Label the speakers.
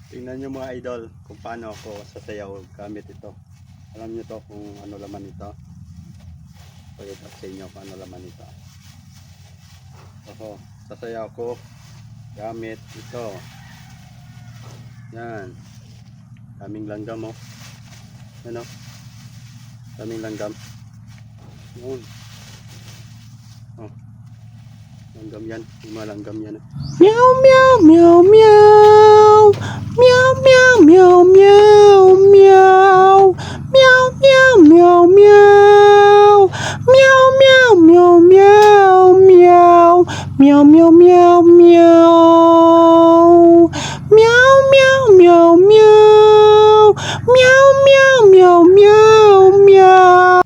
Speaker 1: Tingnan nyo mga idol kung paano ako sasayaw gamit ito. Alam nyo to kung ano laman ito. Pagkita sa inyo kung ano laman ito. Ako, sasayaw ko gamit ito. Yan. Daming langgam oh. Yan oh. Daming langgam. Yun. Oh. Langgam yan. Lima langgam yan.
Speaker 2: Meow meow meow meow. Meow meow meow meow meow. Meow meow meow meow. Meow meow meow meow meow. Meow meow meow meow. Meow meow meow meow. Meow meow meow meow meow.